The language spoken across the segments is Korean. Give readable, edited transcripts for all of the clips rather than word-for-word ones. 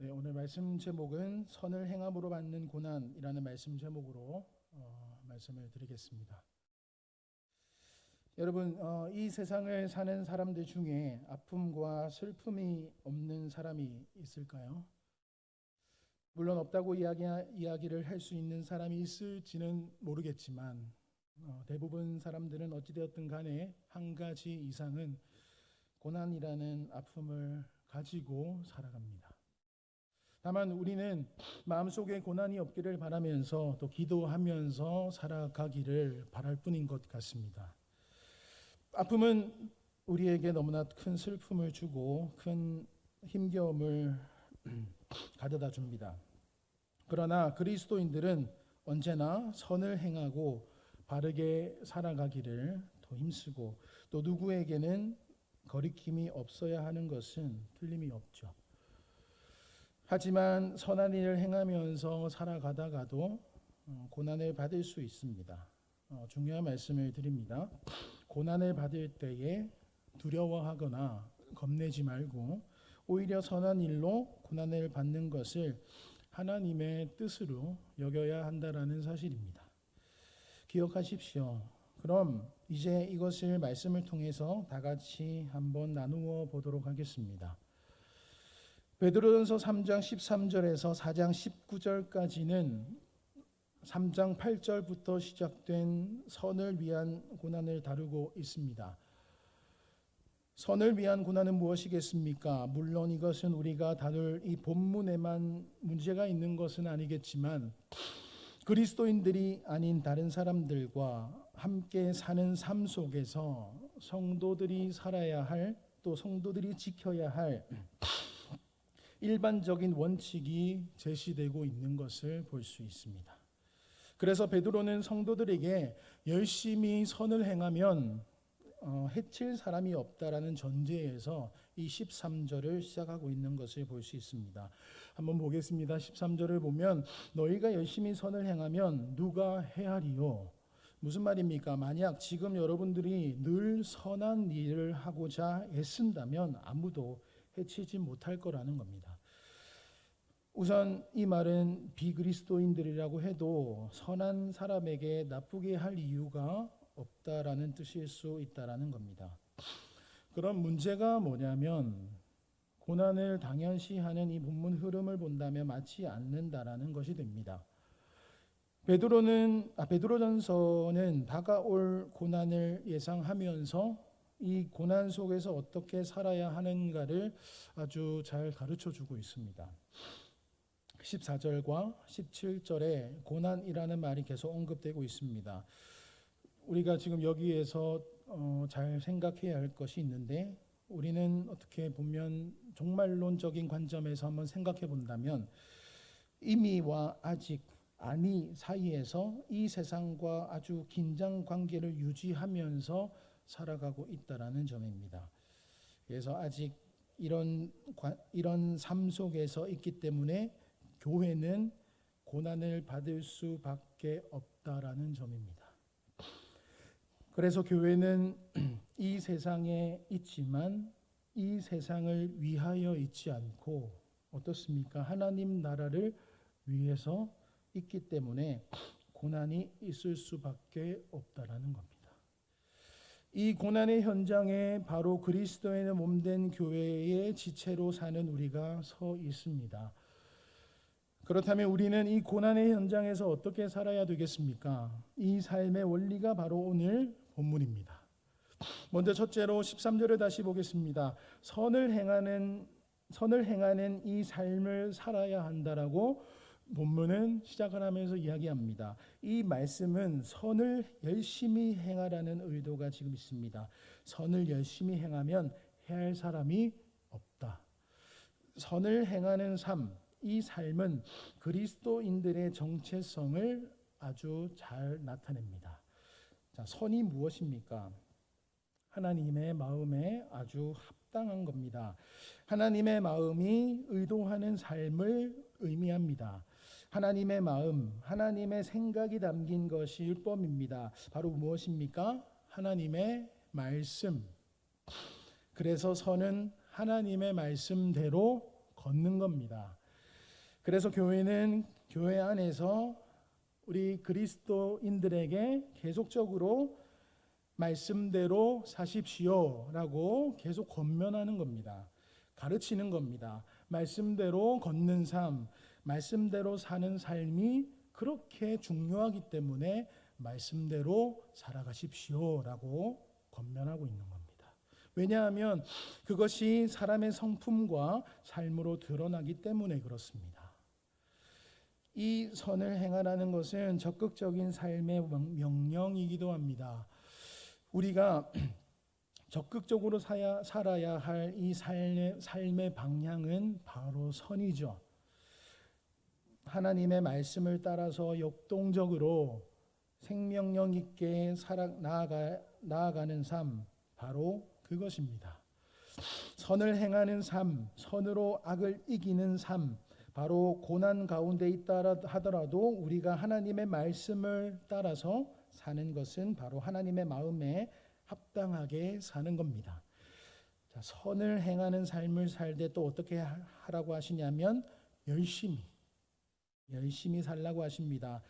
네, 오늘 말씀 제목은 선을 행함으로 받는 고난이라는 말씀 제목으로 말씀을 드리겠습니다. 여러분, 이 세상을 사는 사람들 중에 아픔과 슬픔이 없는 사람이 있을까요? 물론 없다고 이야기를 할 수 있는 사람이 있을지는 모르겠지만 대부분 사람들은 어찌되었든 간에 한 가지 이상은 고난이라는 아픔을 가지고 살아갑니다. 다만 우리는 마음속에 고난이 없기를 바라면서 또 기도하면서 살아가기를 바랄 뿐인 것 같습니다. 아픔은 우리에게 너무나 큰 슬픔을 주고 큰 힘겨움을 가져다 줍니다. 그러나 그리스도인들은 언제나 선을 행하고 바르게 살아가기를 더 힘쓰고 또 누구에게는 거리낌이 없어야 하는 것은 틀림이 없죠. 하지만 선한 일을 행하면서 살아가다가도 고난을 받을 수 있습니다. 중요한 말씀을 드립니다. 고난을 받을 때에 두려워하거나 겁내지 말고 오히려 선한 일로 고난을 받는 것을 하나님의 뜻으로 여겨야 한다라는 사실입니다. 기억하십시오. 그럼 이제 이것을 말씀을 통해서 다 같이 한번 나누어 보도록 하겠습니다. 베드로전서 3장 13절에서 4장 19절까지는 3장 8절부터 시작된 선을 위한 고난을 다루고 있습니다. 선을 위한 고난은 무엇이겠습니까? 물론 이것은 우리가 다룰 이 본문에만 문제가 있는 것은 아니겠지만 그리스도인들이 아닌 다른 사람들과 함께 사는 삶 속에서 성도들이 살아야 할, 또 성도들이 지켜야 할 일반적인 원칙이 제시되고 있는 것을 볼 수 있습니다. 그래서 베드로는 성도들에게 열심히 선을 행하면 해칠 사람이 없다라는 전제에서 이 13절을 시작하고 있는 것을 볼 수 있습니다. 한번 보겠습니다. 13절을 보면 너희가 열심히 선을 행하면 누가 해하리요? 무슨 말입니까? 만약 지금 여러분들이 늘 선한 일을 하고자 애쓴다면 아무도 해치지 못할 거라는 겁니다. 우선 이 말은 비그리스도인들이라고 해도 선한 사람에게 나쁘게 할 이유가 없다라는 뜻일 수 있다라는 겁니다. 그럼 문제가 뭐냐면 고난을 당연시하는 이 본문 흐름을 본다면 맞지 않는다라는 것이 됩니다. 베드로전서는 다가올 고난을 예상하면서 이 고난 속에서 어떻게 살아야 하는가를 아주 잘 가르쳐 주고 있습니다. 14절과 17절에 고난이라는 말이 계속 언급되고 있습니다. 우리가 지금 여기에서 잘 생각해야 할 것이 있는데 우리는 어떻게 보면 종말론적인 관점에서 한번 생각해 본다면 이미와 아직 아니 사이에서 이 세상과 아주 긴장 관계를 유지하면서 살아가고 있다라는 점입니다. 그래서 아직 이런 삶 속에서 있기 때문에 교회는 고난을 받을 수밖에 없다라는 점입니다. 그래서 교회는 이 세상에 있지만 이 세상을 위하여 있지 않고 어떻습니까? 하나님 나라를 위해서 있기 때문에 고난이 있을 수밖에 없다라는 겁니다. 이 고난의 현장에 바로 그리스도의 몸된 교회의 지체로 사는 우리가 서 있습니다. 그렇다면 우리는 이 고난의 현장에서 어떻게 살아야 되겠습니까? 이 삶의 원리가 바로 오늘 본문입니다. 먼저 첫째로 13절을 다시 보겠습니다. 선을 행하는 이 삶을 살아야 한다라고 본문은 시작을 하면서 이야기합니다. 이 말씀은 선을 열심히 행하라는 의도가 지금 있습니다. 선을 열심히 행하면 해할 사람이 없다. 선을 행하는 삶, 이 삶은 그리스도인들의 정체성을 아주 잘 나타냅니다. 자, 선이 무엇입니까? 하나님의 마음에 아주 합당한 겁니다. 하나님의 마음이 의도하는 삶을 의미합니다. 하나님의 마음, 하나님의 생각이 담긴 것이 율법입니다. 바로 무엇입니까? 하나님의 말씀. 그래서 선은 하나님의 말씀대로 걷는 겁니다. 그래서 교회는 교회 안에서 우리 그리스도인들에게 계속적으로 말씀대로 사십시오라고 계속 권면하는 겁니다. 가르치는 겁니다. 말씀대로 걷는 삶, 말씀대로 사는 삶이 그렇게 중요하기 때문에 말씀대로 살아가십시오라고 권면하고 있는 겁니다. 왜냐하면 그것이 사람의 성품과 삶으로 드러나기 때문에 그렇습니다. 이 선을 행하라는 것은 적극적인 삶의 명령이기도 합니다. 우리가 적극적으로 살아야 할 이 삶의 방향은 바로 선이죠. 하나님의 말씀을 따라서 역동적으로 생명력 있게 나아가는 삶, 바로 그것입니다. 선을 행하는 삶, 선으로 악을 이기는 삶, 바로 고난 가운데 있다 하더라도 우리가 하나님의 말씀을 따라서 사는 것은 바로 하나님의 마음에 합당하게 사는 겁니다. 자, 선을 행하는 삶을 살 때 또 어떻게 하라고 하시냐면 열심히 살라고 하십니다.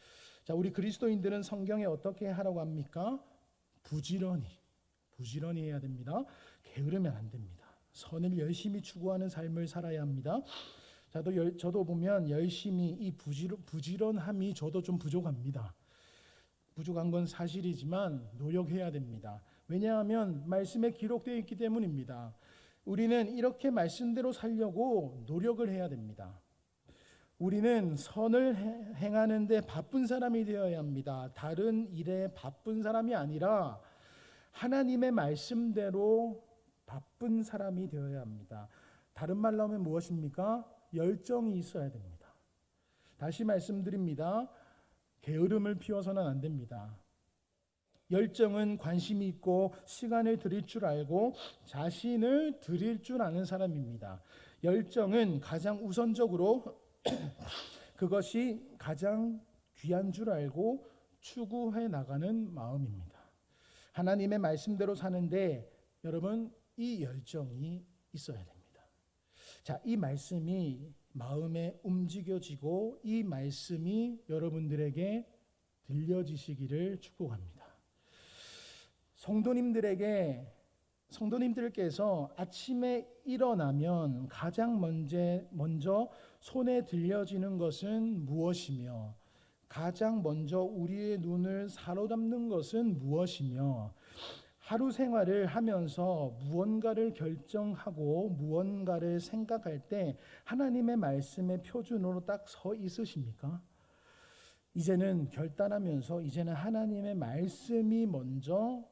자, 우리 그리스도인들은 성경에 어떻게 하라고 합니까? 부지런히 해야 됩니다. 게으르면 안 됩니다. 선을 열심히 추구하는 삶을 살아야 합니다. 저도 보면 열심히 이 부지런함이 저도 좀 부족합니다. 부족한 건 사실이지만 노력해야 됩니다. 왜냐하면 말씀에 기록되어 있기 때문입니다. 우리는 이렇게 말씀대로 살려고 노력을 해야 됩니다. 우리는 선을 행하는데 바쁜 사람이 되어야 합니다. 다른 일에 바쁜 사람이 아니라 하나님의 말씀대로 바쁜 사람이 되어야 합니다. 다른 말로 하면 무엇입니까? 열정이 있어야 됩니다. 다시 말씀드립니다. 게으름을 피워서는 안 됩니다. 열정은 관심이 있고 시간을 드릴 줄 알고 자신을 드릴 줄 아는 사람입니다. 열정은 가장 우선적으로 그것이 가장 귀한 줄 알고 추구해 나가는 마음입니다. 하나님의 말씀대로 사는데 여러분 이 열정이 있어야 됩니다. 자, 이 말씀이 마음에 움직여지고 이 말씀이 여러분들에게 들려지시기를 축복합니다. 성도님들께서 아침에 일어나면 가장 먼저 손에 들려지는 것은 무엇이며 가장 먼저 우리의 눈을 사로잡는 것은 무엇이며 하루 생활을 하면서 무언가를 결정하고 무언가를 생각할 때 하나님의 말씀의 표준으로 딱 서 있으십니까? 이제는 결단하면서 이제는 하나님의 말씀이 먼저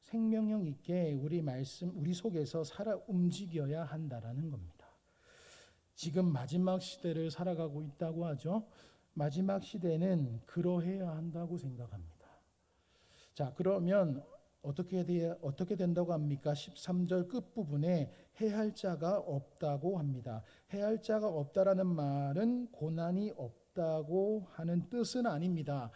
생명력 있게 우리 속에서 살아 움직여야 한다라는 겁니다. 지금 마지막 시대를 살아가고 있다고 하죠. 마지막 시대는 그러해야 한다고 생각합니다. 자, 그러면 어떻게 된다고 합니까? 13절 끝부분에 해할 자가 없다고 합니다. 해할 자가 없다라는 말은 고난이 없다고 하는 뜻은 아닙니다.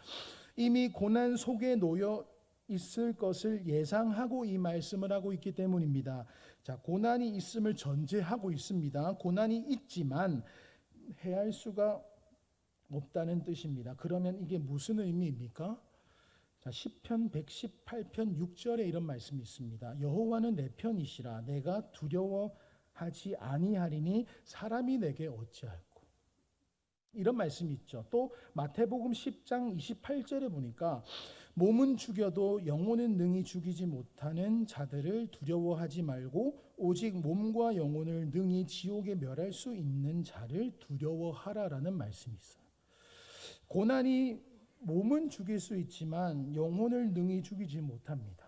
이미 고난 속에 놓여 있을 것을 예상하고 이 말씀을 하고 있기 때문입니다. 자, 고난이 있음을 전제하고 있습니다. 고난이 있지만 해할 수가 없다는 뜻입니다. 그러면 이게 무슨 의미입니까? 자, 시편 118편 6절에 이런 말씀이 있습니다. 여호와는 내 편이시라 내가 두려워하지 아니하리니 사람이 내게 어찌할꼬. 이런 말씀이 있죠. 또 마태복음 10장 28절에 보니까 몸은 죽여도 영혼은 능히 죽이지 못하는 자들을 두려워하지 말고 오직 몸과 영혼을 능히 지옥에 멸할 수 있는 자를 두려워하라라는 말씀이 있어요. 고난이 몸은 죽일 수 있지만 영혼을 능히 죽이지 못합니다.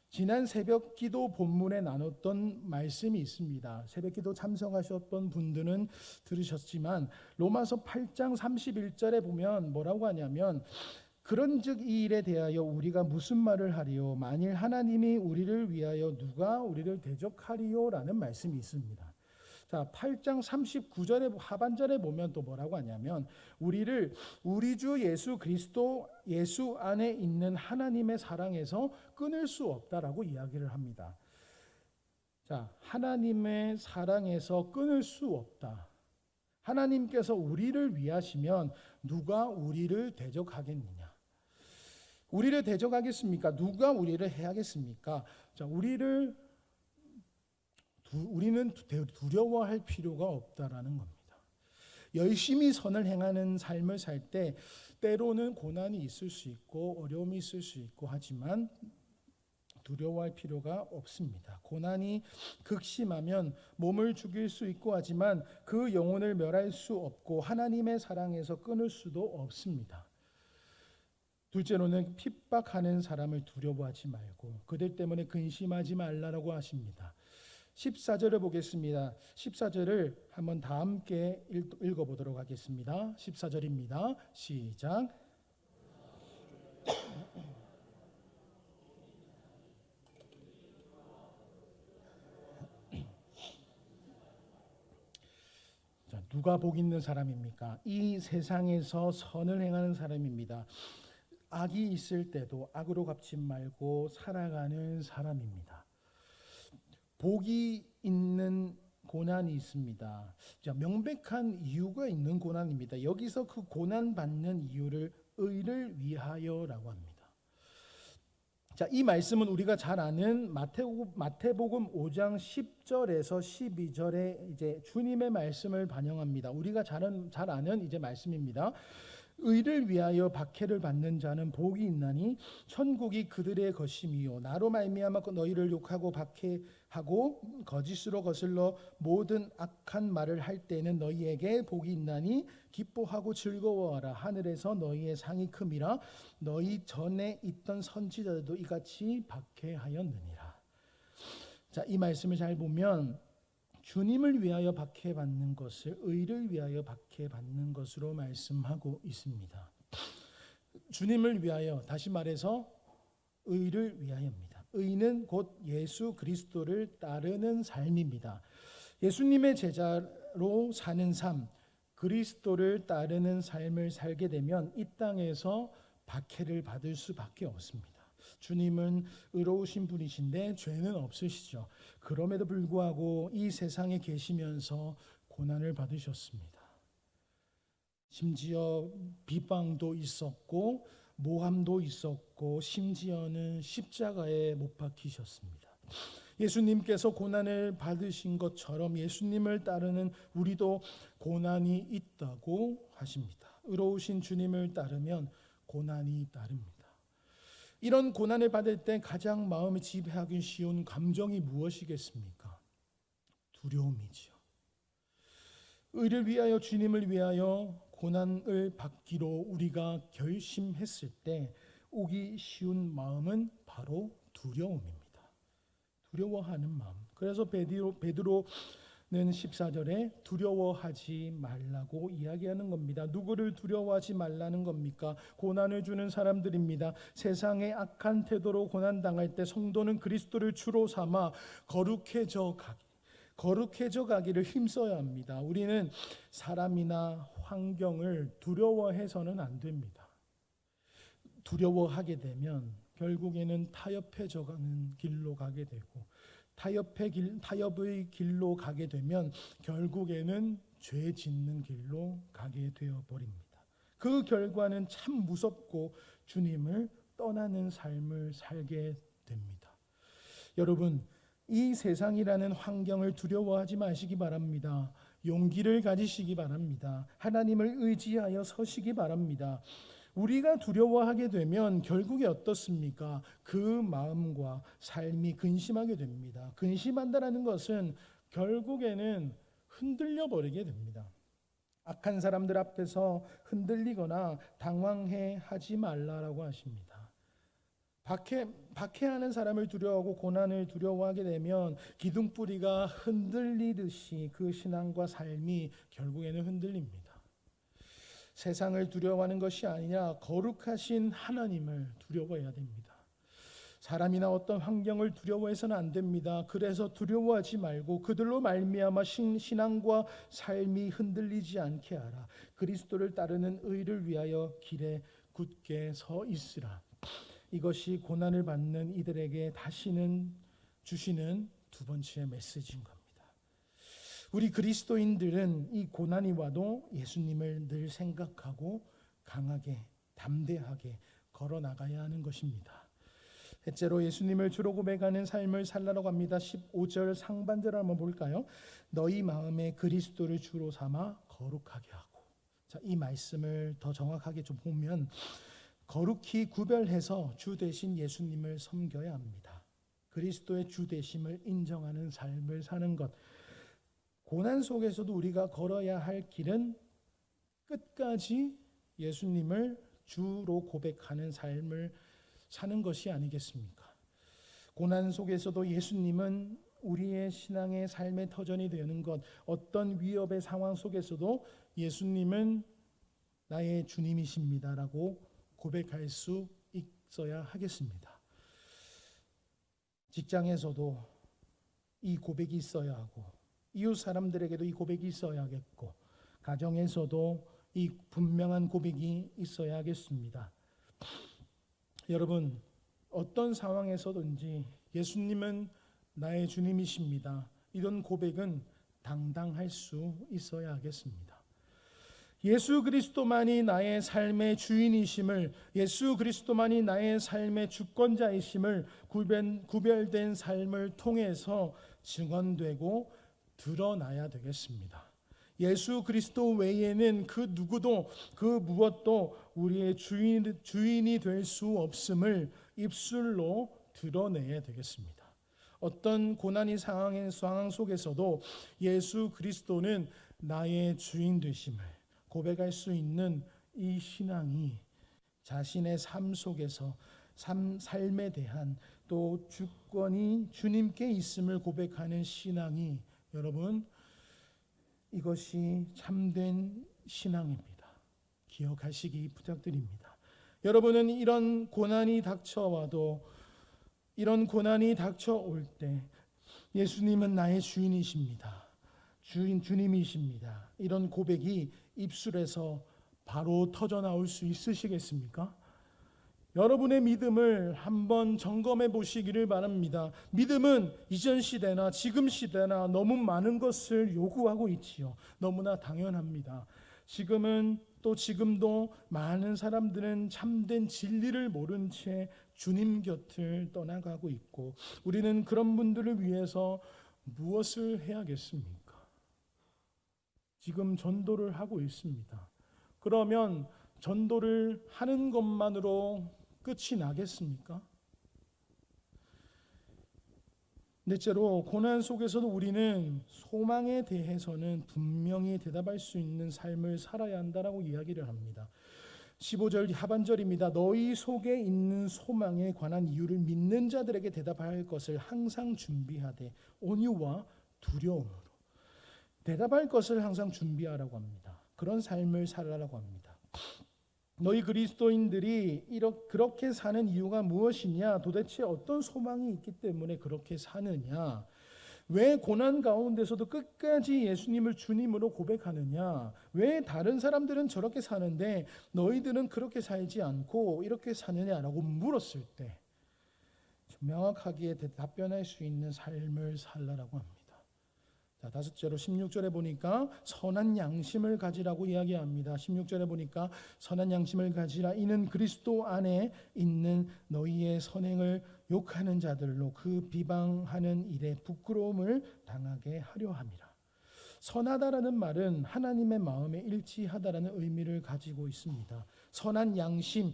지난 새벽 기도 본문에 나눴던 말씀이 있습니다. 새벽 기도 참석하셨던 분들은 들으셨지만 로마서 8장 31절에 보면 뭐라고 하냐면 그런즉 이 일에 대하여 우리가 무슨 말을 하리요 만일 하나님이 우리를 위하여 누가 우리를 대적하리요라는 말씀이 있습니다. 자, 8장 39절의 하반절에 보면 또 뭐라고 하냐면 우리를 우리 주 예수 그리스도 예수 안에 있는 하나님의 사랑에서 끊을 수 없다라고 이야기를 합니다. 자, 하나님의 사랑에서 끊을 수 없다. 하나님께서 우리를 위하시면 누가 우리를 대적하겠느냐? 우리를 대적하겠습니까? 누가 우리를 해하겠습니까? 자, 우리는 두려워할 필요가 없다라는 겁니다. 열심히 선을 행하는 삶을 살 때 때로는 고난이 있을 수 있고 어려움이 있을 수 있고 하지만 두려워할 필요가 없습니다. 고난이 극심하면 몸을 죽일 수 있고 하지만 그 영혼을 멸할 수 없고 하나님의 사랑에서 끊을 수도 없습니다. 둘째로는 핍박하는 사람을 두려워하지 말고 그들 때문에 근심하지 말라라고 하십니다. 14절을 보겠습니다. 14절을 한번 다 함께 읽어보도록 하겠습니다. 14절입니다. 시작. 자, 누가 복 있는 사람입니까? 이 세상에서 선을 행하는 사람입니다. 악이 있을 때도 악으로 갚지 말고 살아가는 사람입니다. 복이 있는 고난이 있습니다. 자, 명백한 이유가 있는 고난입니다. 여기서 그 고난 받는 이유를 의를 위하여라고 합니다. 자, 이 말씀은 우리가 잘 아는 마태복음 5장 10절에서 12절에 이제 주님의 말씀을 반영합니다. 우리가 잘 아는 이제 말씀입니다. 의를 위하여 박해를 받는 자는 복이 있나니 천국이 그들의 것임이요 나로 말미암아 너희를 욕하고 박해하고 거짓으로 거슬러 모든 악한 말을 할 때는 너희에게 복이 있나니 기뻐하고 즐거워하라 하늘에서 너희의 상이 큼이라 너희 전에 있던 선지자들도 이같이 박해하였느니라. 자, 이 말씀을 잘 보면 주님을 위하여 박해받는 것을 의를 위하여 박해받는 것으로 말씀하고 있습니다. 주님을 위하여, 다시 말해서 의를 위하여입니다. 의는 곧 예수 그리스도를 따르는 삶입니다. 예수님의 제자로 사는 삶, 그리스도를 따르는 삶을 살게 되면 이 땅에서 박해를 받을 수밖에 없습니다. 주님은 의로우신 분이신데 죄는 없으시죠. 그럼에도 불구하고 이 세상에 계시면서 고난을 받으셨습니다. 심지어 비방도 있었고 모함도 있었고 심지어는 십자가에 못 박히셨습니다. 예수님께서 고난을 받으신 것처럼 예수님을 따르는 우리도 고난이 있다고 하십니다. 의로우신 주님을 따르면 고난이 따릅니다. 이런 고난을 받을 때 가장 마음을 지배하기 쉬운 감정이 무엇이겠습니까? 두려움이지요. 의를 위하여 주님을 위하여 고난을 받기로 우리가 결심했을 때 오기 쉬운 마음은 바로 두려움입니다. 두려워하는 마음. 그래서 베드로는 14절에 두려워하지 말라고 이야기하는 겁니다. 누구를 두려워하지 말라는 겁니까? 고난을 주는 사람들입니다. 세상의 악한 태도로 고난당할 때 성도는 그리스도를 주로 삼아 거룩해져 가기를 힘써야 합니다. 우리는 사람이나 환경을 두려워해서는 안 됩니다. 두려워하게 되면 결국에는 타협해져 가는 길로 가게 되고 타협의 길로 가게 되면 결국에는 죄 짓는 길로 가게 되어 버립니다. 그 결과는 참 무섭고 주님을 떠나는 삶을 살게 됩니다. 여러분, 이 세상이라는 환경을 두려워하지 마시기 바랍니다. 용기를 가지시기 바랍니다. 하나님을 의지하여 서시기 바랍니다. 우리가 두려워하게 되면 결국에 어떻습니까? 그 마음과 삶이 근심하게 됩니다. 근심한다는 것은 결국에는 흔들려 버리게 됩니다. 악한 사람들 앞에서 흔들리거나 당황해 하지 말라라고 하십니다. 박해하는 사람을 두려워하고 고난을 두려워하게 되면 기둥뿌리가 흔들리듯이 그 신앙과 삶이 결국에는 흔들립니다. 세상을 두려워하는 것이 아니라 거룩하신 하나님을 두려워해야 됩니다. 사람이나 어떤 환경을 두려워해서는 안 됩니다. 그래서 두려워하지 말고 그들로 말미암아 신앙과 삶이 흔들리지 않게 하라. 그리스도를 따르는 의를 위하여 길에 굳게 서 있으라. 이것이 고난을 받는 이들에게 다시는 주시는 두 번째 메시지인 겁니다. 우리 그리스도인들은 이 고난이 와도 예수님을 늘 생각하고 강하게 담대하게 걸어 나가야 하는 것입니다. 셋째로 예수님을 주로 고백하는 삶을 살라고 합니다. 15절 상반절을 한번 볼까요? 너희 마음에 그리스도를 주로 삼아 거룩하게 하고. 자, 이 말씀을 더 정확하게 좀 보면 거룩히 구별해서 주 대신 예수님을 섬겨야 합니다. 그리스도의 주 되심을 인정하는 삶을 사는 것. 고난 속에서도 우리가 걸어야 할 길은 끝까지 예수님을 주로 고백하는 삶을 사는 것이 아니겠습니까? 고난 속에서도 예수님은 우리의 신앙의 삶의 터전이 되는 것, 어떤 위협의 상황 속에서도 예수님은 나의 주님이십니다라고 고백할 수 있어야 하겠습니다. 직장에서도 이 고백이 있어야 하고, 이웃 사람들에게도 이 고백이 있어야 하겠고, 가정에서도 이 분명한 고백이 있어야 하겠습니다. 여러분, 어떤 상황에서든지 예수님은 나의 주님이십니다. 이런 고백은 당당할 수 있어야 하겠습니다. 예수 그리스도만이 나의 삶의 주인이심을, 예수 그리스도만이 나의 삶의 주권자이심을 구별된 삶을 통해서 증언되고 드러나야 되겠습니다. 예수 그리스도 외에는 그 누구도 그 무엇도 우리의 주인이 될 수 없음을 입술로 드러내야 되겠습니다. 어떤 고난의 상황 속에서도 예수 그리스도는 나의 주인 되심을 고백할 수 있는 이 신앙이 자신의 삶 속에서 삶에 대한 또 주권이 주님께 있음을 고백하는 신앙이, 여러분, 이것이 참된 신앙입니다. 기억하시기 부탁드립니다. 여러분은 이런 고난이 닥쳐와도, 이런 고난이 닥쳐올 때 예수님은 나의 주인이십니다. 주님이십니다. 이런 고백이 입술에서 바로 터져 나올 수 있으시겠습니까? 여러분의 믿음을 한번 점검해 보시기를 바랍니다. 믿음은 이전 시대나 지금 시대나 너무 많은 것을 요구하고 있지요. 너무나 당연합니다. 지금도 많은 사람들은 참된 진리를 모른 채 주님 곁을 떠나가고 있고, 우리는 그런 분들을 위해서 무엇을 해야겠습니까? 지금 전도를 하고 있습니다. 그러면 전도를 하는 것만으로 끝이 나겠습니까? 넷째로, 고난 속에서도 우리는 소망에 대해서는 분명히 대답할 수 있는 삶을 살아야 한다라고 이야기를 합니다. 15절 하반절입니다. 너희 속에 있는 소망에 관한 이유를 믿는 자들에게 대답할 것을 항상 준비하되 온유와 두려움으로. 대답할 것을 항상 준비하라고 합니다. 그런 삶을 살라고 합니다. 너희 그리스도인들이 그렇게 사는 이유가 무엇이냐? 도대체 어떤 소망이 있기 때문에 그렇게 사느냐? 왜 고난 가운데서도 끝까지 예수님을 주님으로 고백하느냐? 왜 다른 사람들은 저렇게 사는데 너희들은 그렇게 살지 않고 이렇게 사느냐라고 물었을 때 명확하게 답변할 수 있는 삶을 살라고 합니다. 자, 다섯째로 16절에 보니까 선한 양심을 가지라고 이야기합니다. 16절에 보니까 선한 양심을 가지라. 이는 그리스도 안에 있는 너희의 선행을 욕하는 자들로 그 비방하는 일에 부끄러움을 당하게 하려 함이라. 선하다라는 말은 하나님의 마음에 일치하다라는 의미를 가지고 있습니다. 선한 양심,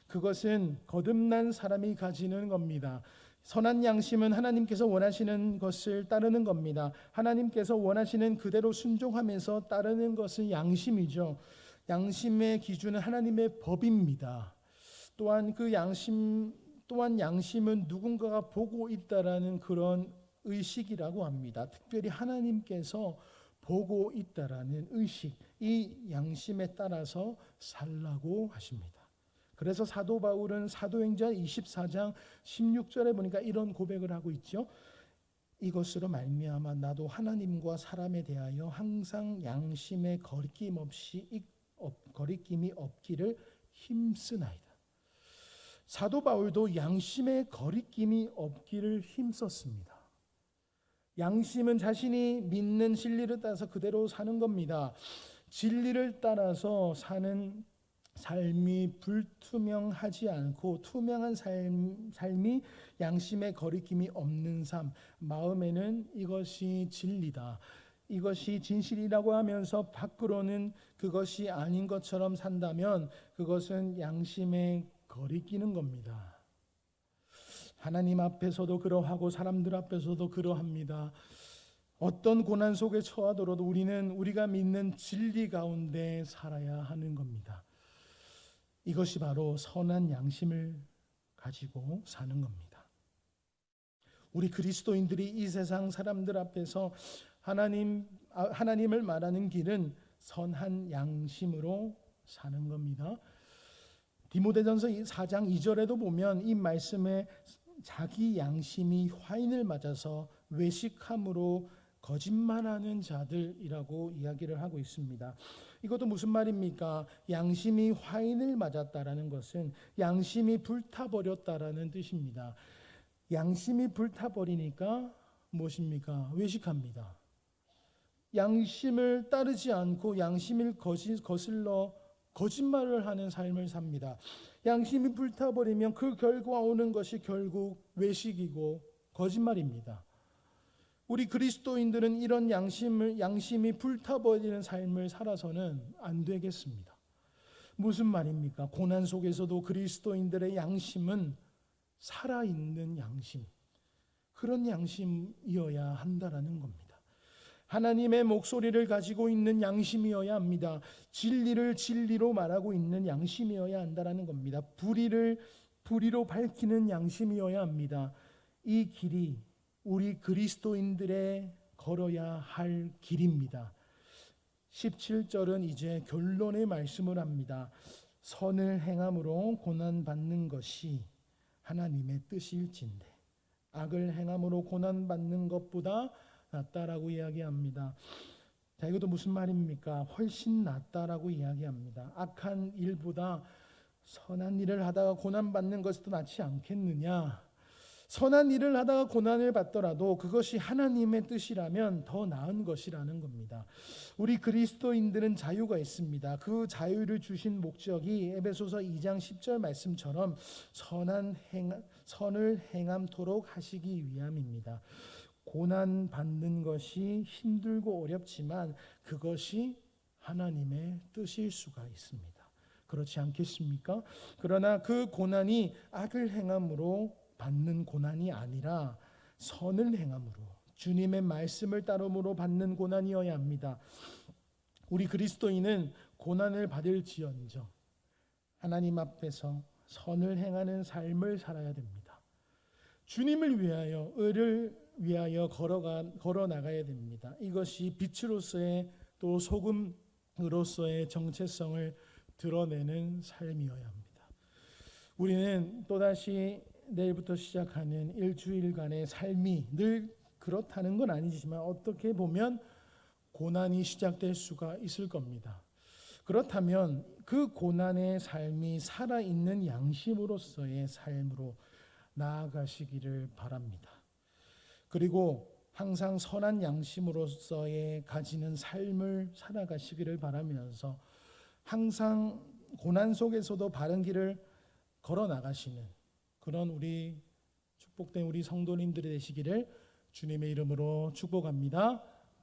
그것은 거듭난 사람이 가지는 겁니다. 선한 양심은 하나님께서 원하시는 것을 따르는 겁니다. 하나님께서 원하시는 그대로 순종하면서 따르는 것은 양심이죠. 양심의 기준은 하나님의 법입니다. 또한 양심은 누군가가 보고 있다라는 그런 의식이라고 합니다. 특별히 하나님께서 보고 있다라는 의식, 이 양심에 따라서 살라고 하십니다. 그래서 사도 바울은 사도행전 24장 16절에 보니까 이런 고백을 하고 있죠. 이것으로 말미암아 나도 하나님과 사람에 대하여 항상 양심에 거리낌이 없기를 힘쓰나이다. 사도 바울도 양심에 거리낌이 없기를 힘썼습니다. 양심은 자신이 믿는 진리를 따라서 그대로 사는 겁니다. 진리를 따라서 사는 삶이 불투명하지 않고 투명한 삶이 양심의 거리낌이 없는 삶, 마음에는 이것이 진리다, 이것이 진실이라고 하면서 밖으로는 그것이 아닌 것처럼 산다면 그것은 양심에 거리끼는 겁니다. 하나님 앞에서도 그러하고 사람들 앞에서도 그러합니다. 어떤 고난 속에 처하더라도 우리는 우리가 믿는 진리 가운데 살아야 하는 겁니다. 이것이 바로 선한 양심을 가지고 사는 겁니다. 우리 그리스도인들이 이 세상 사람들 앞에서 하나님을 말하는 길은 선한 양심으로 사는 겁니다. 디모데전서 4장 2절에도 보면 이 말씀에 자기 양심이 화인을 맞아서 외식함으로 거짓말하는 자들이라고 이야기를 하고 있습니다. 이것도 무슨 말입니까? 양심이 화인을 맞았다라는 것은 양심이 불타버렸다라는 뜻입니다. 양심이 불타버리니까 무엇입니까? 외식합니다. 양심을 따르지 않고 양심을 거슬러 거짓말을 하는 삶을 삽니다. 양심이 불타버리면 그 결과 오는 것이 결국 외식이고 거짓말입니다. 우리 그리스도인들은 이런 양심이 불타버리는 삶을 살아서는 안 되겠습니다. 무슨 말입니까? 고난 속에서도 그리스도인들의 양심은 살아있는 양심, 그런 양심이어야 한다라는 겁니다. 하나님의 목소리를 가지고 있는 양심이어야 합니다. 진리를 진리로 말하고 있는 양심이어야 한다라는 겁니다. 불의로 밝히는 양심이어야 합니다. 이 길이 우리 그리스도인들의 걸어야 할 길입니다. 17절은 이제 결론의 말씀을 합니다. 선을 행함으로 고난받는 것이 하나님의 뜻일진대 악을 행함으로 고난받는 것보다 낫다라고 이야기합니다. 자, 이것도 무슨 말입니까? 훨씬 낫다라고 이야기합니다. 악한 일보다 선한 일을 하다가 고난받는 것이 더 낫지 않겠느냐? 선한 일을 하다가 고난을 받더라도 그것이 하나님의 뜻이라면 더 나은 것이라는 겁니다. 우리 그리스도인들은 자유가 있습니다. 그 자유를 주신 목적이 에베소서 2장 10절 말씀처럼 선을 행함토록 하시기 위함입니다. 고난 받는 것이 힘들고 어렵지만 그것이 하나님의 뜻일 수가 있습니다. 그렇지 않겠습니까? 그러나 그 고난이 악을 행함으로 받는 고난이 아니라 선을 행함으로 주님의 말씀을 따름으로 받는 고난이어야 합니다. 우리 그리스도인은 고난을 받을지언정 하나님 앞에서 선을 행하는 삶을 살아야 됩니다. 주님을 위하여, 의를 위하여 걸어 나가야 됩니다. 이것이 빛으로서의 또 소금으로서의 정체성을 드러내는 삶이어야 합니다. 우리는 또다시 내일부터 시작하는 일주일간의 삶이 늘 그렇다는 건 아니지만 어떻게 보면 고난이 시작될 수가 있을 겁니다. 그렇다면 그 고난의 삶이 살아있는 양심으로서의 삶으로 나아가시기를 바랍니다. 그리고 항상 선한 양심으로서의 가지는 삶을 살아가시기를 바라면서 항상 고난 속에서도 바른 길을 걸어 나가시는 그런 우리 축복된 우리 성도님들이 되시기를 주님의 이름으로 축복합니다.